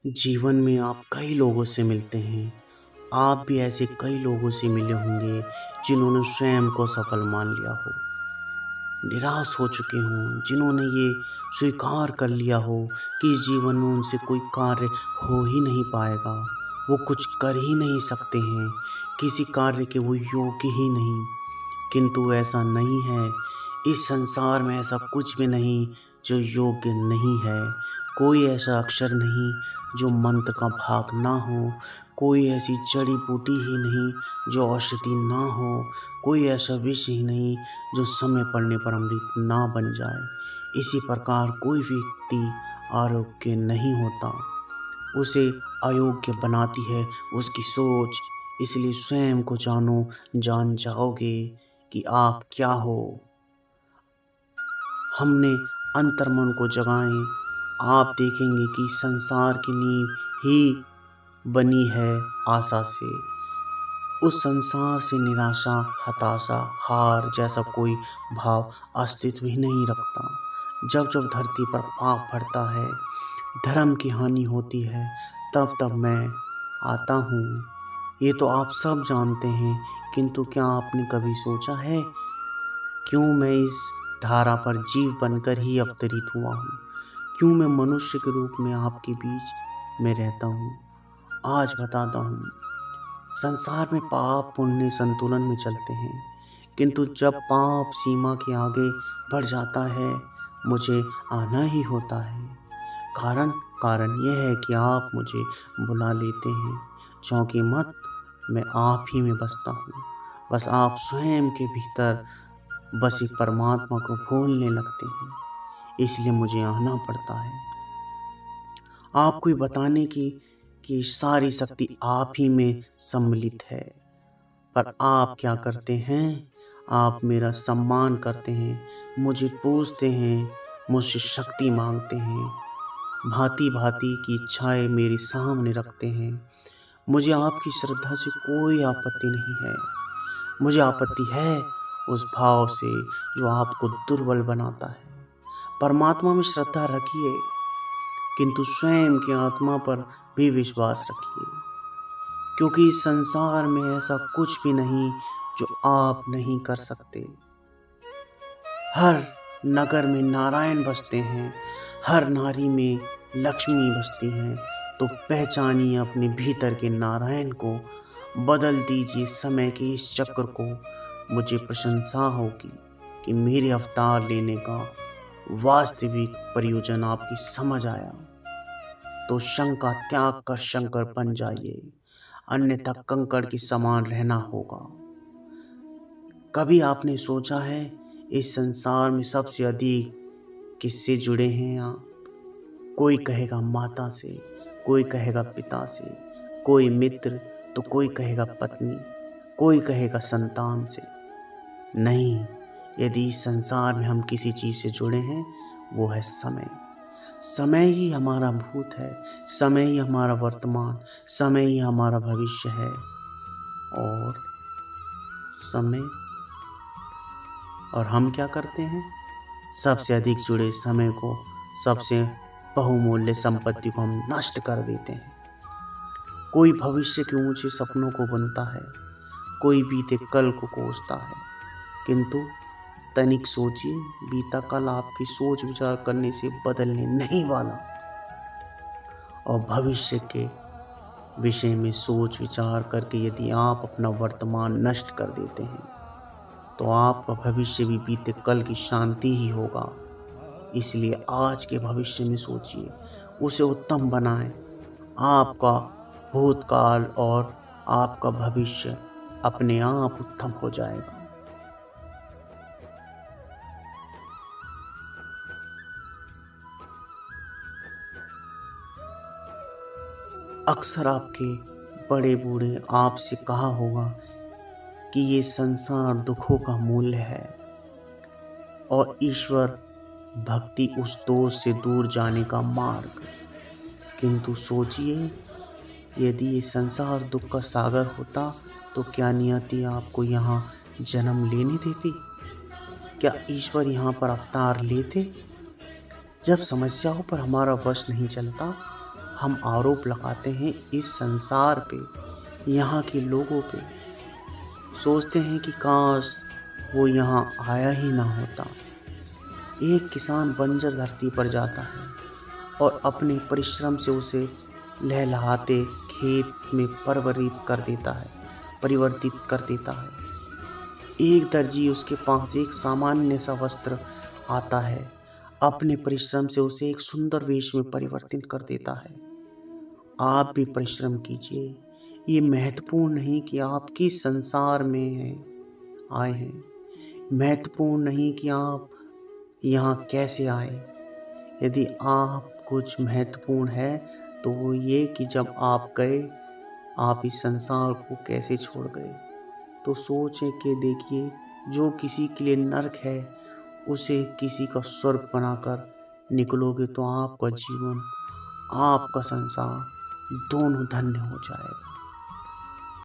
जीवन में आप कई लोगों से मिलते हैं। आप भी ऐसे कई लोगों से मिले होंगे जिन्होंने स्वयं को सफल मान लिया हो, निराश हो चुके हों, जिन्होंने ये स्वीकार कर लिया हो कि इस जीवन में उनसे कोई कार्य हो ही नहीं पाएगा, वो कुछ कर ही नहीं सकते हैं, किसी कार्य के वो योग्य ही नहीं। किंतु ऐसा नहीं है, इस संसार में ऐसा कुछ भी नहीं जो योग्य नहीं है। कोई ऐसा अक्षर नहीं जो मंत्र का भाग ना हो, कोई ऐसी जड़ी बूटी ही नहीं जो औषधि ना हो, कोई ऐसा विष ही नहीं जो समय पड़ने पर अमृत ना बन जाए। इसी प्रकार कोई व्यक्ति आरोग्य नहीं होता, उसे अयोग्य बनाती है उसकी सोच। इसलिए स्वयं को जानो, जान जाओगे कि आप क्या हो। हमने अंतर्मन को जगाएं, आप देखेंगे कि संसार की नींव ही बनी है आशा से। उस संसार से निराशा, हताशा, हार जैसा कोई भाव अस्तित्व ही नहीं रखता। जब जब धरती पर पाप बढ़ता है, धर्म की हानि होती है, तब तब मैं आता हूँ। ये तो आप सब जानते हैं, किंतु क्या आपने कभी सोचा है क्यों मैं इस धारा पर जीव बनकर ही अवतरित हुआ हूँ? क्यों मैं मनुष्य के रूप में आपके बीच में रहता हूँ? आज बताता हूँ। संसार में पाप पुण्य संतुलन में चलते हैं, किंतु जब पाप सीमा के आगे बढ़ जाता है, मुझे आना ही होता है। कारण कारण यह है कि आप मुझे बुला लेते हैं। चौंकी मत, मैं आप ही में बसता हूँ। बस आप स्वयं के भीतर बसी परमात्मा को भूलने लगते हैं, इसलिए मुझे आना पड़ता है आपको ये बताने की कि सारी शक्ति आप ही में सम्मिलित है। पर आप क्या करते हैं? आप मेरा सम्मान करते हैं, मुझे पूजते हैं, मुझसे शक्ति मांगते हैं, भांति भांति की इच्छाएं मेरे सामने रखते हैं। मुझे आपकी श्रद्धा से कोई आपत्ति नहीं है, मुझे आपत्ति है उस भाव से जो आपको दुर्बल बनाता है। परमात्मा में श्रद्धा रखिए, किंतु स्वयं की आत्मा पर भी विश्वास रखिए, क्योंकि इस संसार में ऐसा कुछ भी नहीं जो आप नहीं कर सकते। हर नगर में नारायण बसते हैं, हर नारी में लक्ष्मी बसती हैं। तो पहचानिए अपने भीतर के नारायण को, बदल दीजिए समय के इस चक्र को। मुझे प्रशंसा होगी कि मेरे अवतार लेने का वास्तविक प्रयोजन आपकी समझ आया। तो शंका त्याग कर शंकर बन जाइए, अन्यथा कंकड़ के समान रहना होगा। कभी आपने सोचा है इस संसार में सबसे अधिक किससे जुड़े हैं आप? कोई कहेगा माता से, कोई कहेगा पिता से, कोई मित्र, तो कोई कहेगा पत्नी, कोई कहेगा संतान से। नहीं, यदि इस संसार में हम किसी चीज से जुड़े हैं, वो है समय। समय ही हमारा भूत है, समय ही हमारा वर्तमान, समय ही हमारा भविष्य है। और समय और हम क्या करते हैं? सबसे अधिक जुड़े समय को, सबसे बहुमूल्य संपत्ति को हम नष्ट कर देते हैं। कोई भविष्य के ऊंचे सपनों को बुनता है, कोई बीते कल को कोसता है, किंतु तनिक सोचिए, बीता कल आपकी सोच विचार करने से बदलने नहीं वाला। और भविष्य के विषय में सोच विचार करके यदि आप अपना वर्तमान नष्ट कर देते हैं, तो आपका भविष्य भी बीते कल की शांति ही होगा। इसलिए आज के भविष्य में सोचिए, उसे उत्तम बनाएं। आपका भूतकाल और आपका भविष्य अपने आप उत्तम हो जाएगा। अक्सर आपके बड़े बूढ़े आपसे कहा होगा कि ये संसार दुखों का मूल्य है और ईश्वर भक्ति उस दोष से दूर जाने का मार्ग। किंतु सोचिए, यदि ये संसार दुख का सागर होता, तो क्या नियति आपको यहाँ जन्म लेने देती? क्या ईश्वर यहाँ पर अवतार लेते? जब समस्याओं पर हमारा वश नहीं चलता, हम आरोप लगाते हैं इस संसार पे, यहाँ के लोगों पे। सोचते हैं कि काश वो यहाँ आया ही ना होता। एक किसान बंजर धरती पर जाता है और अपने परिश्रम से उसे लहलहाते खेत में परिवर्तित कर देता है। एक दर्जी उसके पास एक सामान्य सा वस्त्र आता है, अपने परिश्रम से उसे एक सुंदर वेश में परिवर्तित कर देता है। आप भी परिश्रम कीजिए। ये महत्वपूर्ण नहीं कि आप किस संसार में आए हैं, महत्वपूर्ण नहीं कि आप यहाँ कैसे आए। यदि आप कुछ महत्वपूर्ण है तो वो ये कि जब आप गए, आप इस संसार को कैसे छोड़ गए। तो सोच के देखिए, जो किसी के लिए नर्क है उसे किसी का स्वर्ग बनाकर निकलोगे तो आपका जीवन, आपका संसार दोनों धन्य हो जाएगा।